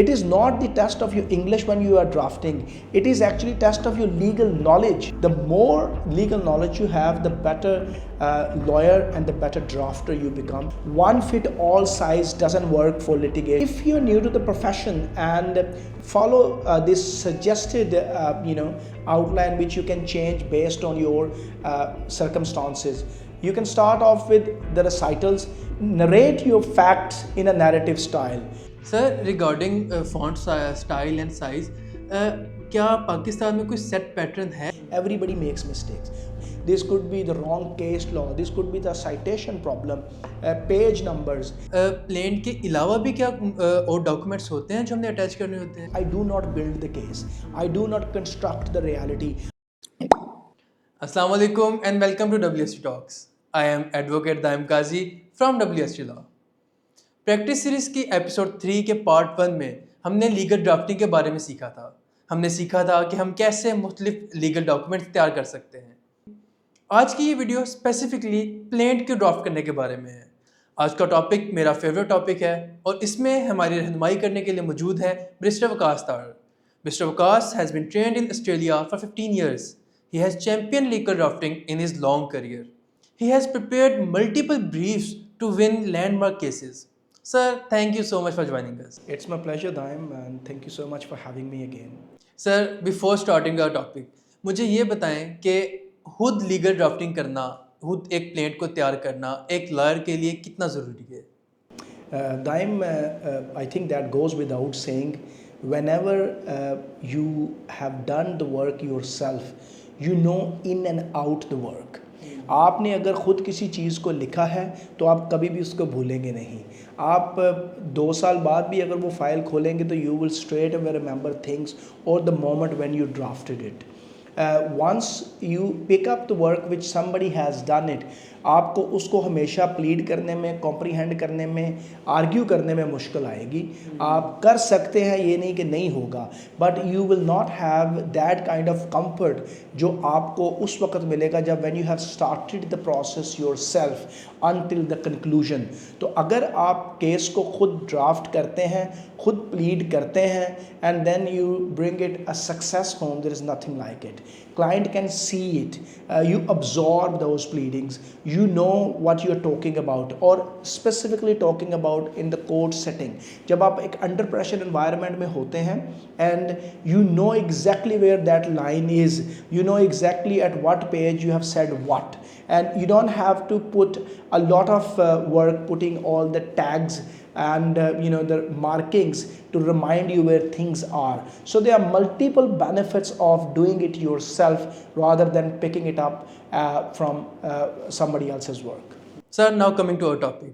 It is not the test of your English when you are drafting. It is actually test of your legal knowledge. The more legal knowledge you have, the better lawyer and the better drafter you become. One fit all size doesn't work for litigation. If you're new to the profession and follow this suggested outline which you can change based on your circumstances. You can start off with the recitals, narrate your facts in a narrative style. Sir, regarding font style and size, क्या पाकिस्तान में कोई set pattern है? Everybody makes mistakes. This could be the wrong case law, this could be the citation problem, page numbers. Plaint के अलावा भी क्या और documents होते हैं जो हमने attach करने होते हैं? I do not build the case. I do not construct the reality. Assalamu alaikum and welcome to WST Talks. I am Advocate Daim Qazi from WST LAW. Practice series की episode 3 के part 1 में हमने legal drafting के बारे में सीखा था। हमने सीखा था कि हम कैसे मुख्तलिफ लीगल डॉक्यूमेंट्स तैयार कर सकते हैं। आज की ये वीडियो स्पेसिफिकली प्लेंट के ड्राफ्ट करने के बारे में है। आज का टॉपिक मेरा फेवरेट टॉपिक है और इसमें हमारी रहनुमाई करने के लिए मौजूद है barrister Waqas Tarar. Barrister Waqas has been trained in Australia for 15 years. He has championed legal drafting in his long career. He has prepared multiple briefs to win landmark cases. Sir, thank you so much for joining us. It's my pleasure, Daim, and thank you so much for having me again. Sir, before starting our topic, मुझे ये बताएं कि खुद legal drafting करना, खुद एक plaint को तैयार करना एक लॉयर के लिए कितना ज़रूरी है? Daim, I think that goes without saying. Whenever you have done the work yourself, you know in and out the work. आपने अगर ख़ुद किसी चीज़ को लिखा है तो आप कभी भी उसको भूलेंगे नहीं। आप 2 साल बाद भी अगर वो फाइल खोलेंगे तो you will straight away remember things or the moment when you drafted it. Once you pick up the work which somebody has done it, आपको उसको हमेशा प्लीड करने में, कॉम्प्रीहेंड करने में, आर्ग्यू करने में मुश्किल आएगी। आप कर सकते हैं, ये नहीं कि नहीं होगा, but you will not have that kind of comfort जो आपको उस वक्त मिलेगा जब when you have started the process yourself until the conclusion. तो अगर आप केस को खुद ड्राफ्ट करते हैं, खुद प्लीड करते हैं and then you bring it a success home, there is nothing like it. Client can see it, you absorb those pleadings, you know what you're talking about, or specifically talking about in the court setting. जब आप एक under pressure environment में होते हैं and you know exactly where that line is, you know exactly at what page you have said what, and you don't have to put a lot of work putting all the tags and the markings to remind you where things are. So there are multiple benefits of doing it yourself rather than picking it up from somebody else's work. Sir, now coming to our topic.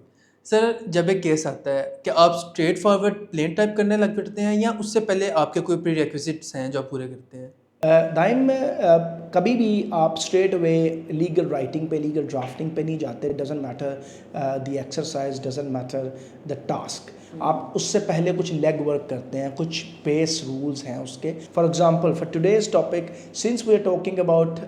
Sir, जब एक case आता है क्या आप straight forward plane type करने लग पड़ते हैं या उससे पहले आपके कोई प्रीरेक्विजिट्स हैं जो आप पूरे करते हैं? दाइम, कभी भी आप स्ट्रेट अवे लीगल राइटिंग पे, लीगल ड्राफ्टिंग पे नहीं जाते। Doesn't matter the exercise, doesn't matter the task. आप उससे पहले कुछ लेग वर्क करते हैं, कुछ बेस रूल्स हैं उसके। For example, for today's topic, since we are talking about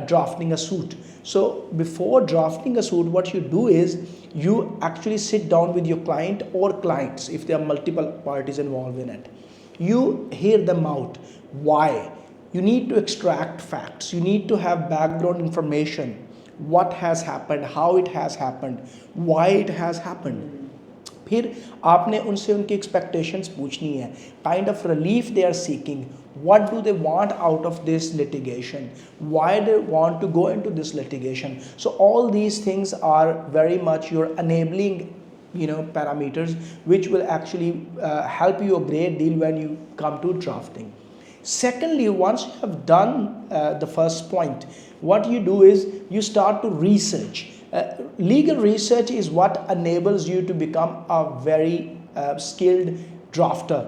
drafting a suit, so before drafting a suit what you do is you actually sit down with your client or clients if there are multiple parties involved in it. You hear them out. Why? You need to extract facts. You need to have background information. What has happened, how it has happened, why it has happened. फिर आपने उनसे उनकी expectations पूछनी है. Kind of relief they are seeking. What do they want out of this litigation? Why do they want to go into this litigation? So all these things are very much your enabling parameters which will actually help you a great deal when you come to drafting. Secondly, once you have done the first point, what you do is you start to research. Legal research is what enables you to become a very skilled drafter.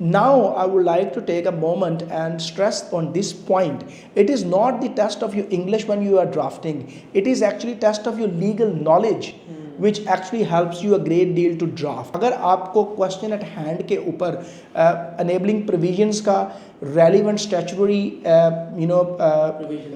Now I would like to take a moment and stress on this point. It is not the test of your English when you are drafting. It is actually test of your legal knowledge. which actually helps you a great deal to draft. अगर आपको question at hand के ऊपर enabling provisions का, relevant statutory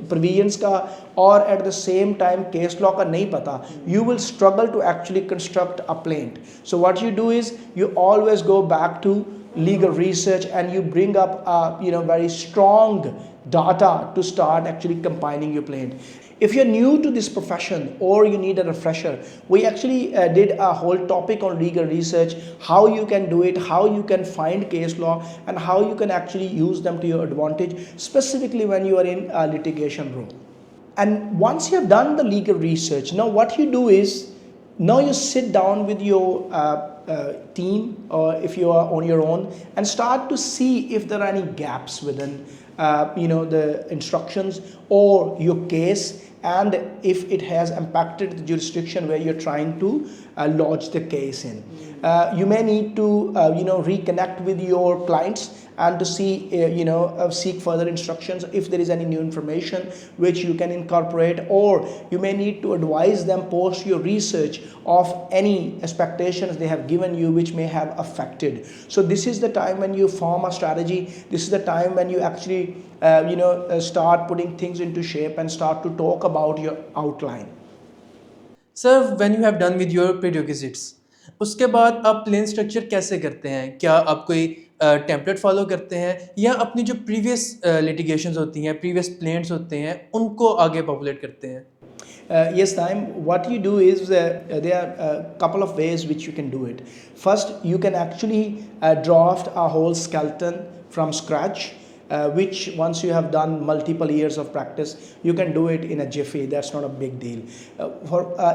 provisions का और at the same time case law का नहीं पता, you will struggle to actually construct a plaint. So what you do is you always go back to legal research and you bring up very strong data to start actually compiling your plaint. If you're new to this profession or you need a refresher, we actually did a whole topic on legal research, how you can do it, how you can find case law, and how you can actually use them to your advantage, specifically when you are in a litigation role. And once you have done the legal research, now what you do is, now you sit down with your team, or if you are on your own, and start to see if there are any gaps within the instructions or your case, and if it has impacted the jurisdiction where you're trying to lodge the case in. You may need to reconnect with your clients and to see seek further instructions if there is any new information which you can incorporate, or you may need to advise them post your research of any expectations they have given you which may have affected. So this is the time when you form a strategy. This is the time when you actually start putting things into shape and start to talk about your outline. Sir when you have done with your prerequisites, उसके बाद आप plane structure कैसे करते हैं? क्या आप कोई template follow करते हैं या अपनी जो प्रीवियस लिटिगेशंस होती हैं, प्रीवियस प्लेन्ट्स होते हैं, उनको आगे पॉपुलेट करते हैं? Yes, Naim, what you do is there are a couple of ways which you can do it. First, you can actually draft a whole skeleton from scratch, which once you have done multiple years of practice, you can do it in a jiffy. That's not a big deal.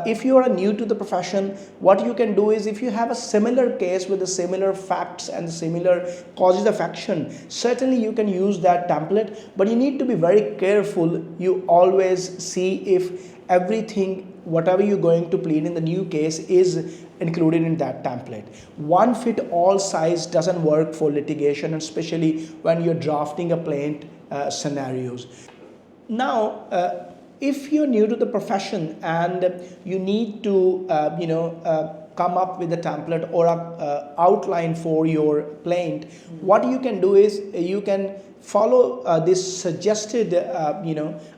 If you are new to the profession, what you can do is, if you have a similar case with the similar facts and the similar causes of action, certainly you can use that template, but you need to be very careful. You always see if everything, whatever you're going to plead in the new case, is included in that template. One fit all size doesn't work for litigation, and especially when you're drafting a plaint scenarios. Now, if you're new to the profession and you need to come up with a template or a outline for your plaint, what you can do is you can follow this suggested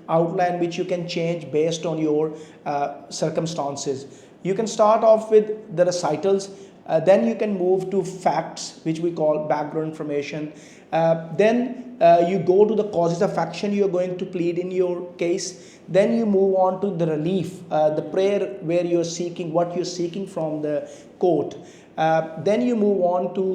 outline, which you can change based on your circumstances. You can start off with the recitals, then you can move to facts, which we call background information. Then you go to the causes of action you are going to plead in your case. Then you move on to the relief, the prayer where you are seeking, what you're seeking from the court. Then you move on to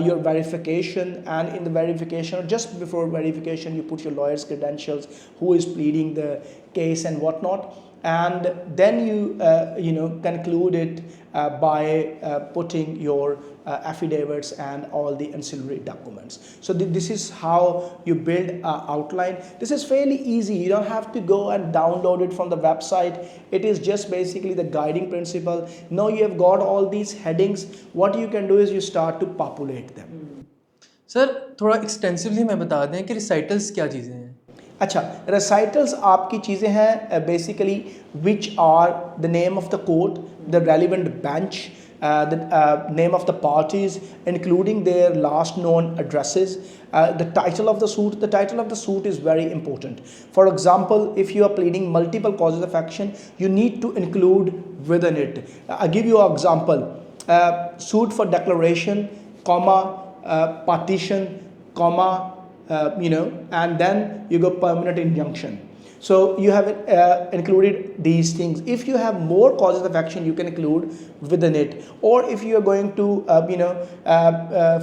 your verification, and in the verification, or just before verification, you put your lawyer's credentials, who is pleading the case and whatnot. And then you conclude it by putting your affidavits and all the ancillary documents. So this is how you build an outline. This is fairly easy. You don't have to go and download it from the website. It is just basically the guiding principle. Now you have got all these headings. What you can do is you start to populate them. Sir थोड़ा extensively मैं बता दें कि रिसाइटल्स क्या चीज़ें हैं? अच्छा, recitals आपकी चीज़ें हैं basically which are the name of the court, the relevant bench, the name of the parties, including their last known addresses, the title of the suit. The title of the suit is very important. For example, if you are pleading multiple causes of action, you need to include within it. I'll give you an example. Suit for declaration, comma, partition, comma, and then you go permanent injunction. So you have included these things. If you have more causes of action, you can include within it. Or if you are going to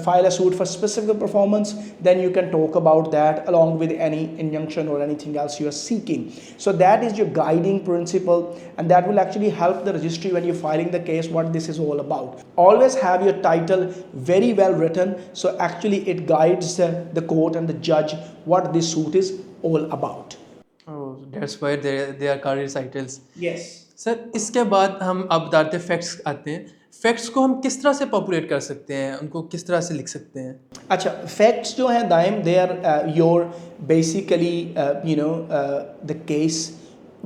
file a suit for specific performance, then you can talk about that along with any injunction or anything else you are seeking. So that is your guiding principle, and that will actually help the registry when you're filing the case what this is all about. Always have your title very well written, so actually it guides the court and the judge what this suit is all about. Oh, that's why they are called recitals. Yes. Sir इसके बाद हम अब बताते हैं facts आते हैं. Facts को हम किस तरह से पॉपुलेट कर सकते हैं, उनको किस तरह से लिख सकते हैं? अच्छा, फैक्ट्स जो हैं them, they are your basically the case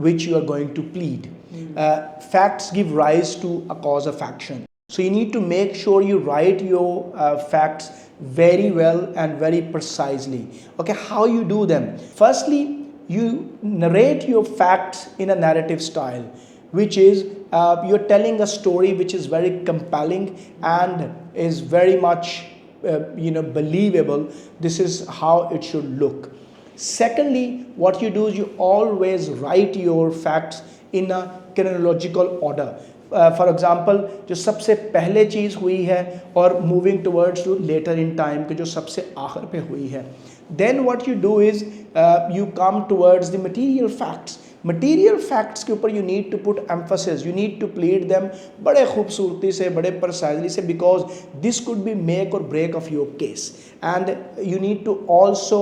which you are going to plead. Facts give rise to a cause of action. So you need to make sure you write your facts very well and very precisely. Okay, how you do them? Firstly, you narrate your facts in a narrative style, which is you're telling a story which is very compelling and is very much believable. This is how it should look. Secondly, what you do is you always write your facts in a chronological order. For example जो सबसे पहले चीज़ हुई है और moving towards to later in time के जो सबसे आखिर पे हुई है, then what you do is you come towards the material facts. Material facts के ऊपर you need to put emphasis, you need to plead them बड़े खूबसूरती से, बड़े प्रसाइजली से, because this could be make और break of your case. And you need to also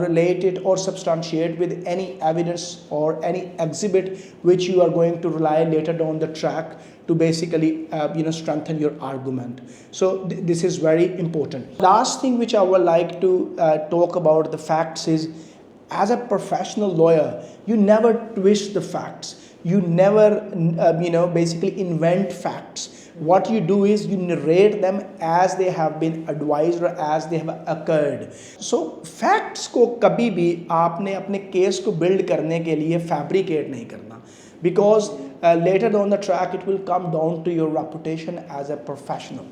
relate it or substantiate with any evidence or any exhibit which you are going to rely later down the track to basically strengthen your argument. So this is very important. Last thing which I would like to talk about the facts is, as a professional lawyer, you never twist the facts. You never basically invent facts. What you do is you narrate them as they have been advised or as they have occurred. So facts को कभी भी आपने अपने case को build करने के लिए fabricate नहीं करना, because later down the track it will come down to your reputation as a professional.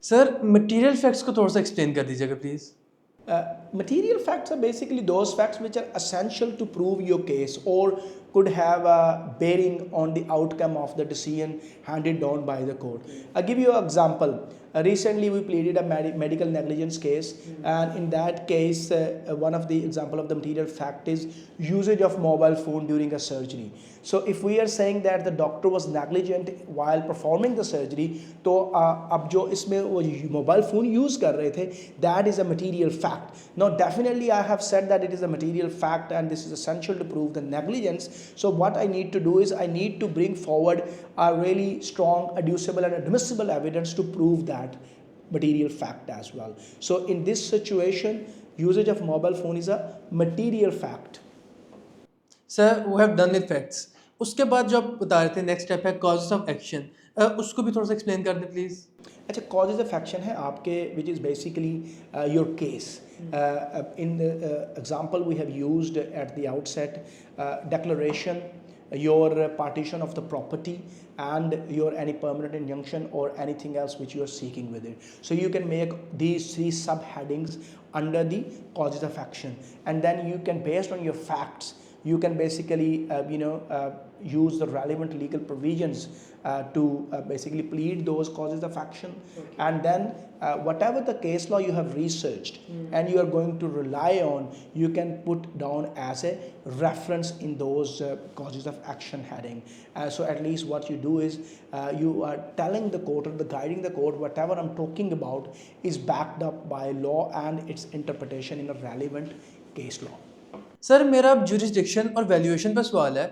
Sir material facts को थोड़ा सा एक्सप्लेन कर दीजिएगा please. Material facts are basically those facts which are essential to prove your case or could have a bearing on the outcome of the decision handed down by the court. I'll give you an example. Recently we pleaded a medical negligence case, and in that case one of the example of the material fact is usage of mobile phone during a surgery. So if we are saying that the doctor was negligent while performing the surgery, तो अब जो इसमें वो mobile phone use कर रहे थे, that is a material fact. Now definitely I have said that it is a material fact and this is essential to prove the negligence. So what I need to do is I need to bring forward a really strong adducible and admissible evidence to prove that material fact as well. So in this situation, usage of mobile phone is a material fact. Sir, we have done with facts. उसके बाद जो आप बता रहे थे next step है causes of action, उसको भी थोड़ा सा एक्सप्लेन कर दें प्लीज़. अच्छा, कॉजेज ऑफ एक्शन है आपके which is basically your case. In example we have used at the outset declaration, your partition of the property, and your any permanent injunction or anything else which you are seeking with it. So you can make these three subheadings under the causes of action, and then you can, based on your facts, you can basically use the relevant legal provisions to basically plead those causes of action. Okay. And then whatever the case law you have researched and you are going to rely on, you can put down as a reference in those causes of action heading. So at least what you do is you are telling the court or guiding the court whatever I'm talking about is backed up by law and its interpretation in a relevant case law. Sir मेरा अब jurisdiction और valuation पर सवाल है.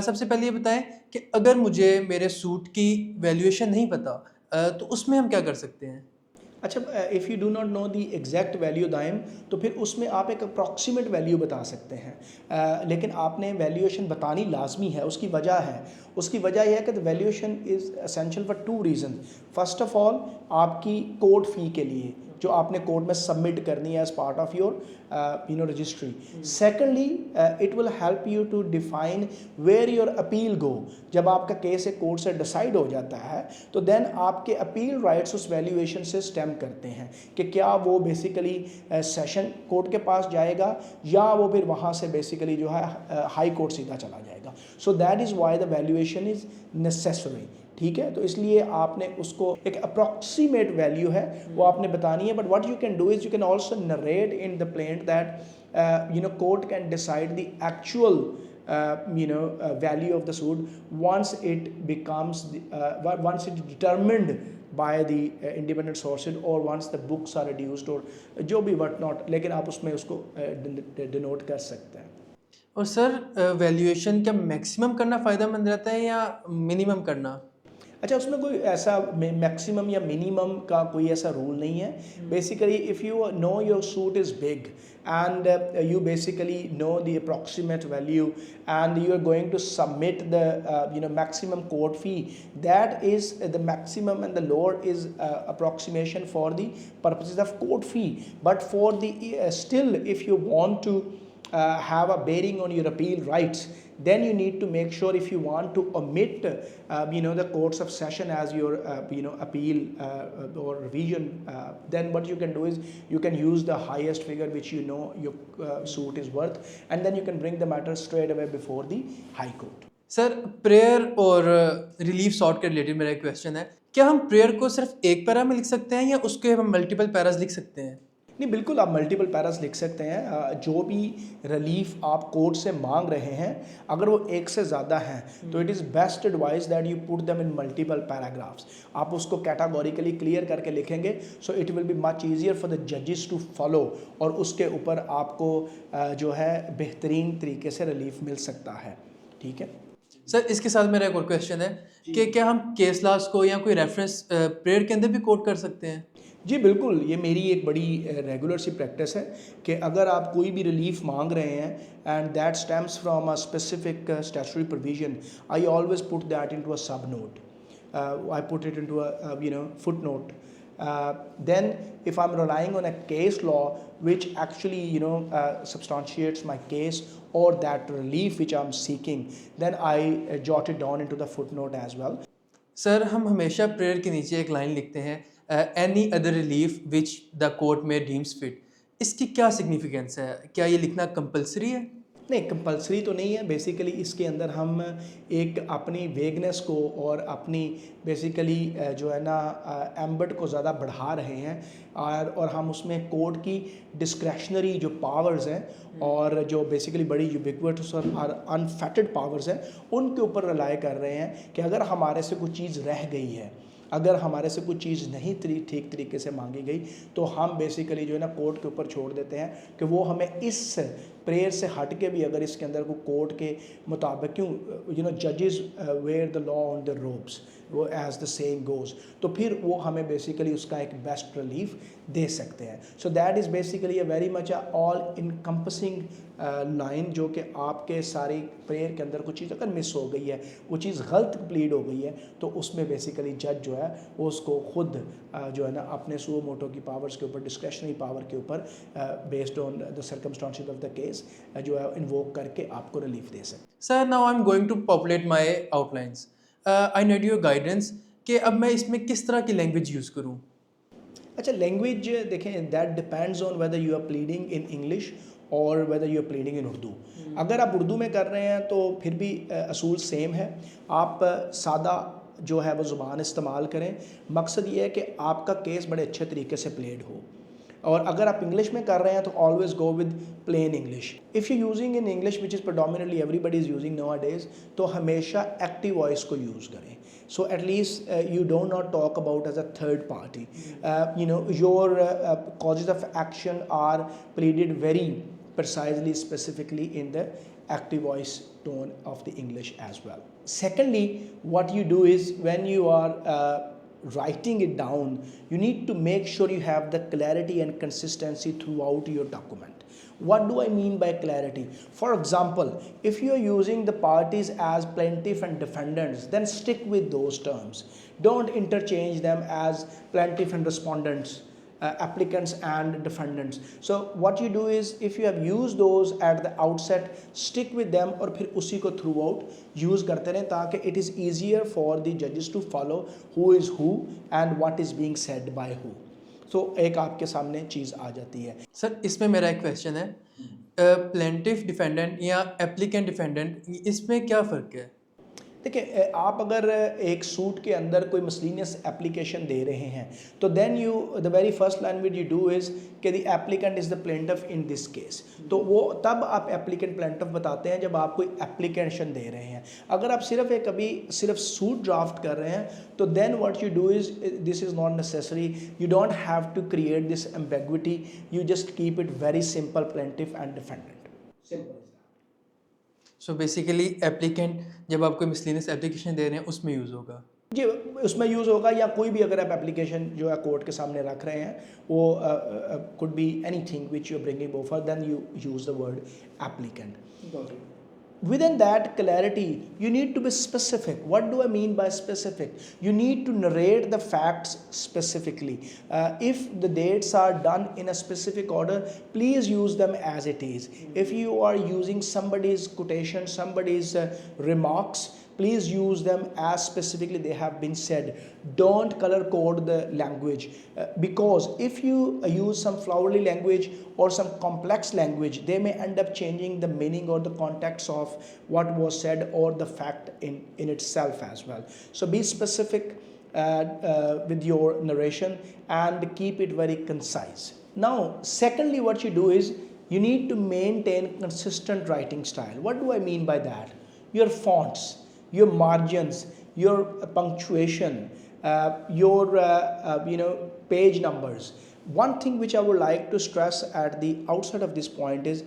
सबसे पहले ये बताएं कि अगर मुझे मेरे सूट की वैल्यूएशन नहीं पता तो उसमें हम क्या कर सकते हैं. अच्छा, if you do not know the exact value them, तो फिर उसमें आप एक अप्रॉक्सीमेट वैल्यू बता सकते हैं, लेकिन आपने वैल्यूएशन बतानी लाजमी है. उसकी वजह है, उसकी वजह यह है कि the valuation is essential for two reason. First of all आपकी कोर्ट फ़ी के लिए जो आपने कोर्ट में सबमिट करनी है as part of your registry. Secondly it will help you to define where your appeal go. जब आपका केस एक कोर्ट से डिसाइड हो जाता है तो देन आपके अपील राइट्स उस वैल्यूएशन से स्टेम करते हैं कि क्या वो बेसिकली सेशन कोर्ट के पास जाएगा या वो फिर वहाँ से बेसिकली जो है हाई कोर्ट सीधा चला जाएगा. So that is why the valuation is necessary. ठीक है, तो इसलिए आपने उसको एक अप्रॉक्सीमेट वैल्यू है वो आपने बतानी है. But what you can do is you can also narrate in the plaint that court can decide the actual value of the suit once it becomes once it determined by the independent sources or once the books are reduced or जो भी what not, लेकिन आप उसमें उसको denote कर सकते हैं. और सर वैल्यूएशन क्या मैक्सिमम करना फ़ायदेमंद रहता है या मिनिमम करना? अच्छा, उसमें कोई ऐसा मैक्सिमम या मिनिमम का कोई ऐसा रूल नहीं है. Basically if you know your suit is big and you basically know the approximate value and you are going to submit the maximum court fee, that is the maximum, and the lower is approximation for the purposes of court fee. But for the still, if you want to have a bearing on your appeal rights, then you need to make sure, if you want to omit the courts of session as your appeal or revision, then what you can do is you can use the highest figure which you know your suit is worth, and then you can bring the matter straight away before the high court. Sir prayer और relief sort के related मेरा एक question है, क्या हम prayer को सिर्फ एक पैरा में लिख सकते हैं या उसके हम मल्टीपल पैरास लिख सकते हैं? नहीं, बिल्कुल आप मल्टीपल पैरास लिख सकते हैं. जो भी रिलीफ आप कोर्ट से मांग रहे हैं, अगर वो एक से ज़्यादा हैं तो it is best advice that you put them in multiple paragraphs. आप उसको कैटेगोरिकली क्लियर करके लिखेंगे, so it will be much easier for the जजेस टू फॉलो, और उसके ऊपर आपको जो है बेहतरीन तरीके से रिलीफ मिल सकता है. ठीक है सर, इसके साथ मेरा एक और क्वेश्चन है कि क्या हम केस लॉज को या कोई रेफरेंस प्रेयर के अंदर भी कोट कर सकते हैं? जी बिल्कुल, ये मेरी एक बड़ी रेगुलर सी प्रैक्टिस है कि अगर आप कोई भी रिलीफ मांग रहे हैं and that stems from a specific statutory provision, I always put that into a सब note. I put it into a footnote. Then if I'm relying on a case law which actually substantiates my case or that relief which I'm seeking, then I jot it down into the footnote as well. Sir, हम हमेशा prayer के नीचे एक line लिखते हैं, any other relief which the court में deems fit. इसकी क्या सिग्निफिकेंस है? क्या ये लिखना कंपलसरी है? नहीं, कंपलसरी तो नहीं है. बेसिकली इसके अंदर हम एक अपनी वेगनेस को और अपनी बेसिकली जो है ना एम्बट को ज़्यादा बढ़ा रहे हैं, और हम उसमें कोर्ट की डिस्क्रेशनरी जो पावर्स हैं और जो बेसिकली बड़ी यूबिक्विटस और अनफेटेड पावर्स हैं, उनके ऊपर रिलाई कर रहे हैं कि अगर हमारे से कुछ चीज़ रह गई है, अगर हमारे से कुछ चीज़ नहीं ठीक तरीके से मांगी गई, तो हम बेसिकली जो है ना कोर्ट के ऊपर छोड़ देते हैं कि वो हमें इस प्रेयर से हट के भी अगर इसके अंदर को कोर्ट के मुताबिक, क्यों जजेस wear the law on the robes, वो एज द सेइंग गोज, तो फिर वो हमें बेसिकली उसका एक बेस्ट रिलीफ दे सकते हैं. So that is basically a very much a all encompassing line, जो कि आपके सारी प्रेयर के अंदर कुछ चीज़ अगर मिस हो गई है, वो चीज़ गलत प्लीड हो गई है, तो उसमें बेसिकली जज जो है वो उसको खुद जो है ना अपने सुओ मोटो की पावर्स के ऊपर, डिस्क्रेशनरी पावर के ऊपर, based on the circumstances of the case, जो है इन्वोक करके आपको रिलीफ दे सकते. Sir, now I am going to populate my outlines. I need your guidance कि अब मैं इसमें किस तरह की लैंग्वेज यूज़ करूँ. अच्छा, लैंग्वेज देखें, that depends on whether you are pleading in English और whether you are pleading in Urdu. अगर आप उर्दू में कर रहे हैं तो फिर भी असूल सेम है. आप सादा जो है वो ज़ुबान इस्तेमाल करें. मकसद ये है कि आपका केस बड़े अच्छे तरीके से प्लेड हो. और अगर आप इंग्लिश में कर रहे हैं तो always go with plain English. If you using in English which is predominantly everybody is using nowadays, तो हमेशा एक्टिव वॉइस को यूज़ करें. So at least you do not talk about as a third party. Your causes of action are pleaded very precisely, specifically in the active voice tone of the English as well. Secondly, what you do is when you are writing it down, you need to make sure you have the clarity and consistency throughout your document. What do I mean by clarity? For example, if you are using the parties as plaintiff and defendants, then stick with those terms. Don't interchange them as plaintiff and respondents, applicants and defendants. So what you do is, if you have used those at the outset, stick with them और फिर उसी को throughout use करते रहें, ताकि it is easier for the judges to follow who is who and what is being said by who. तो एक आपके सामने चीज़ आ जाती है. सर, इसमें मेरा एक क्वेश्चन है, प्लेंटिफ डिफेंडेंट या एप्लीकेंट डिफेंडेंट, इसमें क्या फ़र्क है? देखिए, आप अगर एक सूट के अंदर कोई मिसलिनियस एप्लीकेशन दे रहे हैं, तो then you the very first line which you do is कि the applicant is the plaintiff in this case. तो वो तब आप एप्लीकेंट प्लेंटिफ बताते हैं जब आप कोई एप्लीकेशन दे रहे हैं. अगर आप सिर्फ सूट ड्राफ्ट कर रहे हैं, तो then what you do is, this is not necessary. You don't have to create this ambiguity. You just keep it very simple, plaintiff and defendant. Simple. So basically applicant जब आप कोई miscellaneous application दे रहे हैं उसमें use होगा. जी उसमें use होगा, या कोई भी अगर आप एप्लीकेशन जो है कोर्ट के सामने रख रहे हैं वो could be anything which you bringing over, then you use the word applicant. Within that clarity, you need to be specific. What do I mean by specific? You need to narrate the facts specifically. If the dates are done in a specific order, please use them as it is. If you are using somebody's quotation, somebody's remarks, please use them as specifically they have been said. Don't color code the language, because if you use some flowery language or some complex language, they may end up changing the meaning or the context of what was said or the fact in itself as well. So be specific with your narration and keep it very concise. Now secondly, what you do is you need to maintain consistent writing style. What do I mean by that? Your fonts, your margins, your punctuation, your page numbers. One thing which I would like to stress at the outset of this point is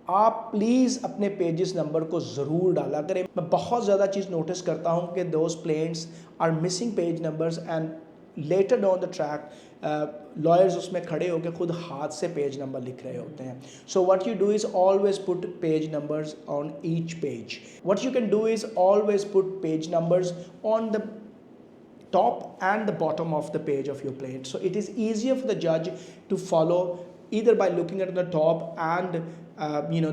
आप please अपने pages number को ज़रूर डाला करें. मैं बहुत ज़्यादा चीज़ notice करता हूँ कि those plaints are missing page numbers and letter down the track lawyers उसमें खड़े होकर खुद हाथ से पेज नंबर लिख रहे होते हैं. So what you do is always put page numbers on each page. What you can do is always put page numbers on the top and the bottom of the page of your plaint, so it is easier for the judge to follow either by looking at the top and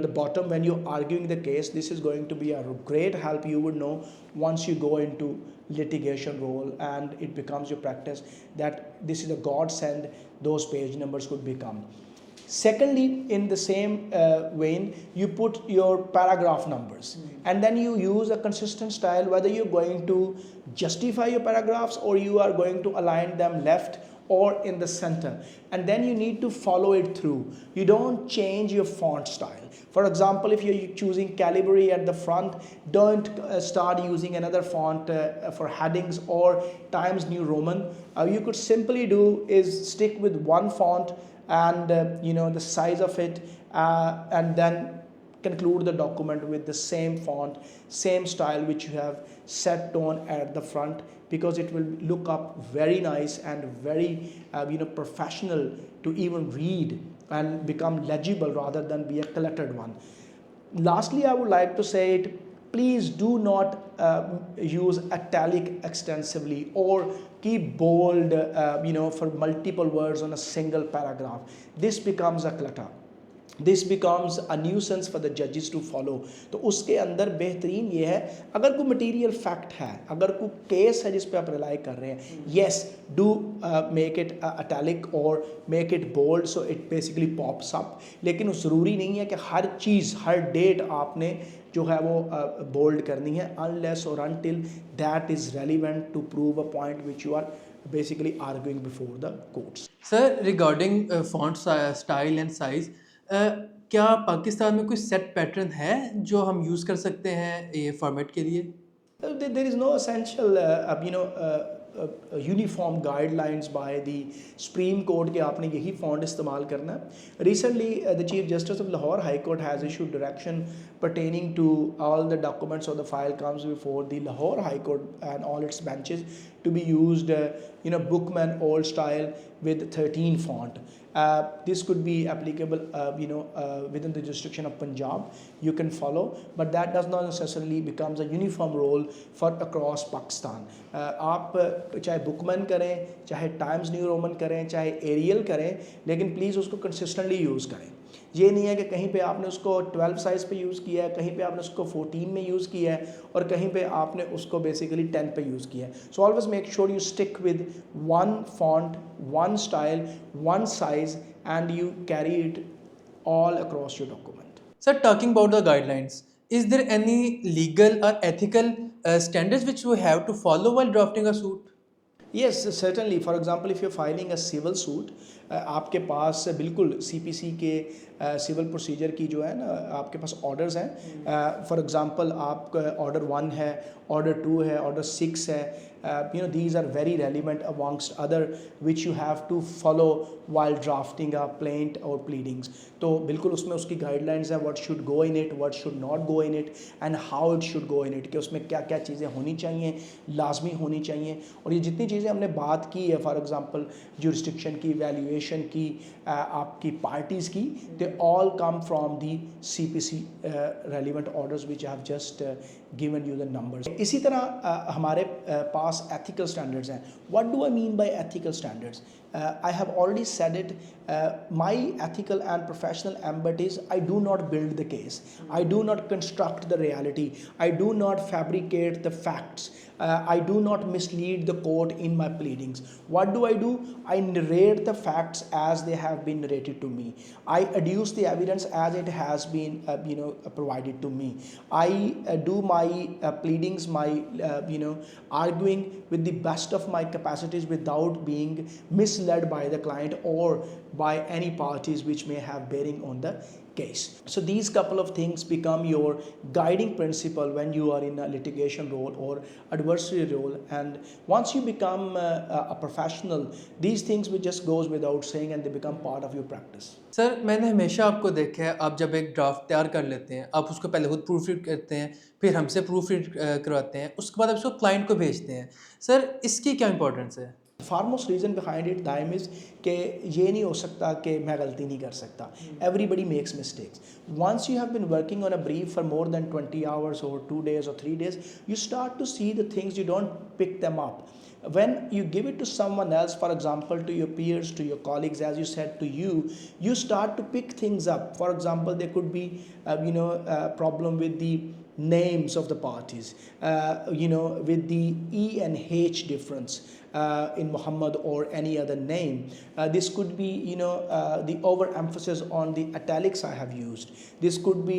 the bottom when you're arguing the case. This is going to be a great help. You would know once you go into litigation role and it becomes your practice that this is a godsend those page numbers could become. Secondly, in the same vein, you put your paragraph numbers, and then you use a consistent style, whether you're going to justify your paragraphs or you are going to align them left or in the center, and then you need to follow it through. You don't change your font style. For example, if you're choosing Calibri at the front, don't start using another font for headings or Times New Roman. You could simply do is stick with one font and the size of it, and then conclude the document with the same font, same style which you have set on at the front, because it will look up very nice and very professional to even read and become legible rather than be a cluttered one. Lastly, I would like to say it, please do not use italic extensively or keep bold for multiple words on a single paragraph. This becomes a clutter. This becomes a nuisance for the judges to follow. तो उसके अंदर बेहतरीन ये है, अगर कोई material fact है, अगर कोई केस है जिस पे आप रिलाई कर रहे हैं, yes, do make it italic or make it bold so it basically pops up. लेकिन ज़रूरी नहीं है कि हर चीज़, हर डेट आपने जो है वो बोल्ड करनी है, unless or until that is relevant to prove a point which you are basically arguing before the courts. Sir, regarding font style and size, क्या पाकिस्तान में कोई सेट पैटर्न है जो हम यूज़ कर सकते हैं ये फॉर्मेट के लिए? There is no essential uniform guidelines by the Supreme Court कि आपने यही font इस्तेमाल करना है. Recently, the Chief Justice of Lahore High Court has issued direction pertaining to all the documents or the file comes before the Lahore High Court and all its benches to be used Bookman old style with 13 font. This could be applicable within the jurisdiction of Punjab. You can follow, but that does not necessarily becomes a uniform role for across Pakistan. आप चाहे Bookman करें, चाहे times new Roman करें, चाहे aerial करें, लेकिन please उसको consistently use करें. ये नहीं है कि कहीं पे आपने उसको 12 साइज़ पे यूज़ किया है, कहीं पे आपने उसको 14 में यूज़ किया है और कहीं पे आपने उसको बेसिकली 10 पे यूज़ किया है. So always make sure you stick with one font, one style, one size and you carry it all across your document. Sir, talking about the guidelines, is there any legal or ethical standards which we have to follow while drafting a suit? Yes, certainly. For example, if you're filing a civil suit, आपके पास बिल्कुल CPC के civil procedure की जो है ना आपके पास orders हैं, for example आप ऑर्डर 1 है, ऑर्डर 2 है, ऑर्डर 6 है, these are very relevant amongst other which you have to follow while drafting a plaint or pleadings. तो बिल्कुल उसमें उसकी गाइडलाइंस है, what should go in it, what should not go in it and how it should go in it, कि उसमें क्या क्या चीज़ें होनी चाहिए, लाजमी होनी चाहिए। और ये जितनी चीज़ें हमने बात की है, फॉर एग्जांपल jurisdiction की, वैल्यूएशन की, आपकी पार्टीज़ की, they all come from the CPC relevant orders which I have just given you the numbers. इसी तरह हमारे पास ethical standards हैं. What do I mean by ethical standards? I have already said it. My ethical and professional ambit is I do not build the case. I do not construct the reality. I do not fabricate the facts. I do not mislead the court in my pleadings. What do? I narrate the facts as they have been narrated to me. I adduce the evidence as it has been provided to me. I do my pleadings, my arguing with the best of my capacities without being misled by the client or by any parties which may have bearing on the case. So these couple of things become your guiding principle when you are in a litigation role or adversary role, and once you become a professional, these things will just goes without saying and they become part of your practice. Sir मैंने हमेशा आपको देखा है, आप जब एक draft तैयार कर लेते हैं, आप उसको पहले खुद प्रूफ रीड करते हैं, फिर हमसे प्रूफ रीड करवाते हैं, उसके बाद आप इसको क्लाइंट को भेजते हैं। सर इसकी क्या इंपॉर्टेंस है? फारमोस्ट रीज़न बिहाइंड इट दाइम इज़ कि ये नहीं हो सकता कि मैं गलती नहीं कर सकता। Everybody makes mistakes. Once you have been working on a brief for more than 20 hours or 2 days or 3 days, you start to see the things, you don't pick them up. When you give it to someone else, for example to your peers, to your colleagues, as you said to you, you start to pick things up. For example, there could be a problem with the names of the parties, with the E and H difference in Muhammad or any other name. This could be the overemphasis on the italics I have used. This could be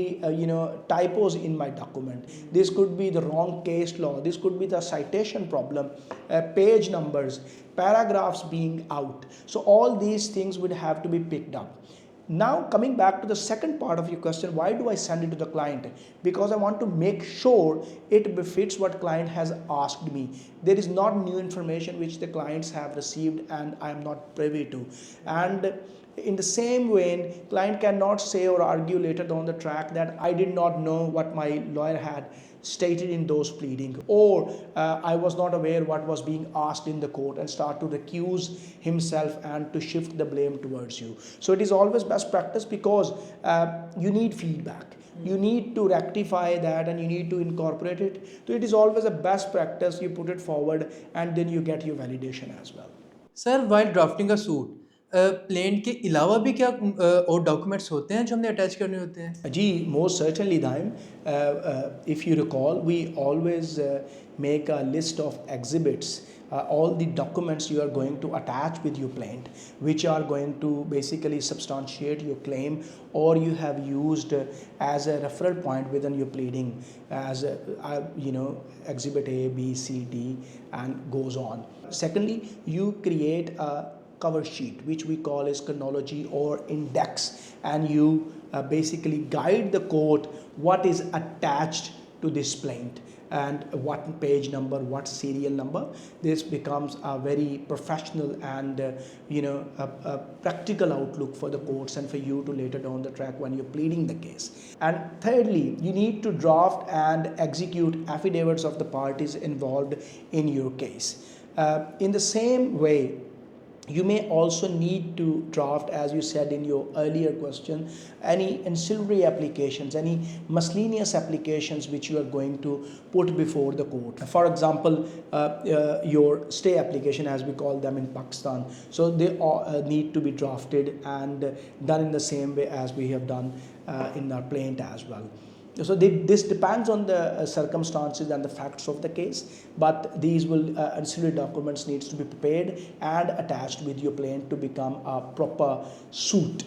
typos in my document. This could be the wrong case law. This could be the citation problem, page numbers, paragraphs being out. So all these things would have to be picked up. Now coming back to the second part of your question, why do I send it to the client? Because I want to make sure it befits what client has asked me. There is not new information which the clients have received and I am not privy to. And in the same way, client cannot say or argue later down the track that I did not know what my lawyer had stated in those pleadings, or I was not aware what was being asked in the court, and start to recuse himself and to shift the blame towards you. So it is always best practice, because you need feedback. You need to rectify that and you need to incorporate it. So it is always a best practice. You put it forward and then you get your validation as well. Sir while drafting a suit, plaint के अलावा भी क्या और documents होते हैं जो हमने attach करने होते हैं? जी, most certainly Daim. If you recall, we always make a list of exhibits, all the documents you are going to attach with your plaint, which are going to basically substantiate your claim, or you have used as a referral point within your pleading, as exhibit A, B, C, D, and goes on. Secondly, you create a cover sheet which we call as chronology or index, and you basically guide the court what is attached to this plaint and what page number, what serial number. This becomes a very professional and a practical outlook for the courts and for you to later down the track when you're pleading the case. And thirdly, you need to draft and execute affidavits of the parties involved in your case. In the same way, you may also need to draft, as you said in your earlier question, any ancillary applications, any miscellaneous applications which you are going to put before the court. For example, your stay application, as we call them in Pakistan. So they all need to be drafted and done in the same way as we have done in our plaint as well. So this depends on the circumstances and the facts of the case, but these will ancillary documents needs to be prepared and attached with your plaint to become a proper suit.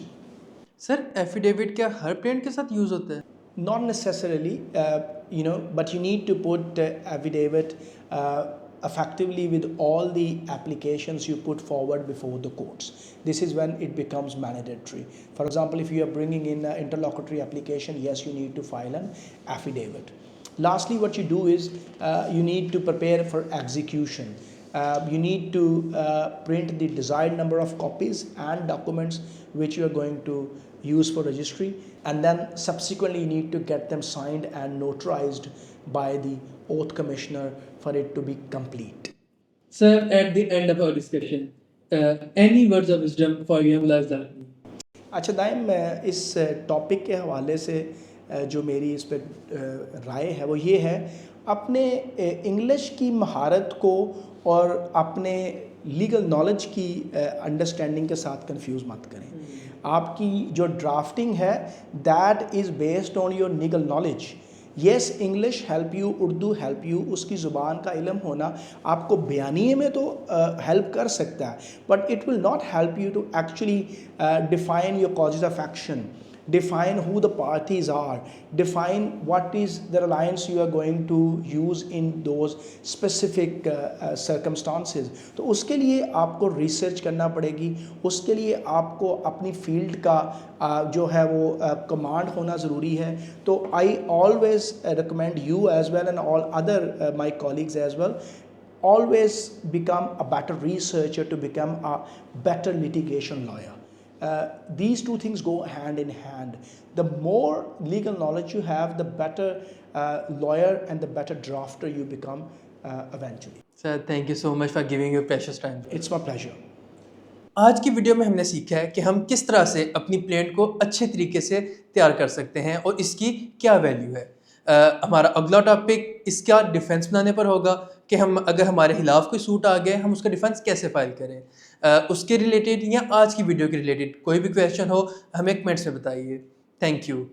Sir affidavit क्या हर plaint के साथ use होता है? Not necessarily, but you need to put affidavit effectively with all the applications you put forward before the courts. This is when it becomes mandatory. For example, if you are bringing in an interlocutory application, yes, you need to file an affidavit. Lastly, what you do is you need to prepare for execution. You need to print the desired number of copies and documents which you are going to use for registry, and then subsequently you need to get them signed and notarized by the oath commissioner for it to be complete. Sir, at the end of our discussion, any words of wisdom for young listeners? अच्छा दाइम, इस topic के हवाले से जो मेरी इस पर राय है वो ये है, अपने इंग्लिश की महारत को और अपने लीगल नॉलेज की अंडरस्टैंडिंग के साथ कंफ्यूज मत करें। आपकी जो ड्राफ्टिंग है that is based on your legal knowledge. Yes, English help you, Urdu help you, उसकी ज़ुबान का इल्म होना आपको बयानिए में तो हेल्प कर सकता है, but it will not help you to actually define your causes of action, define who the parties are, define what is the reliance you are going to use in those specific circumstances. तो उसके लिए आपको research करना पड़ेगी, उसके लिए आपको अपनी फील्ड का जो है वो कमांड होना ज़रूरी है। तो I always recommend you as well and all other my colleagues as well, always become a better researcher to become a better litigation lawyer. These two things go hand in hand. The more legal knowledge you have, the better lawyer and the better drafter you become eventually. Sir, thank you so much for giving your precious time. It's my pleasure. आज की video में हमने सीखा है कि हम किस तरह से अपनी प्लेंट को अच्छे तरीके से तैयार कर सकते हैं और इसकी क्या वैल्यू है। हमारा अगला टॉपिक इसका डिफेंस बनाने पर होगा कि हम अगर हमारे खिलाफ कोई सूट आ गया हम उसका डिफेंस कैसे फाइल करें। उसके रिलेटेड या आज की वीडियो के रिलेटेड कोई भी क्वेश्चन हो हमें कमेंट्स में बताइए। Thank you.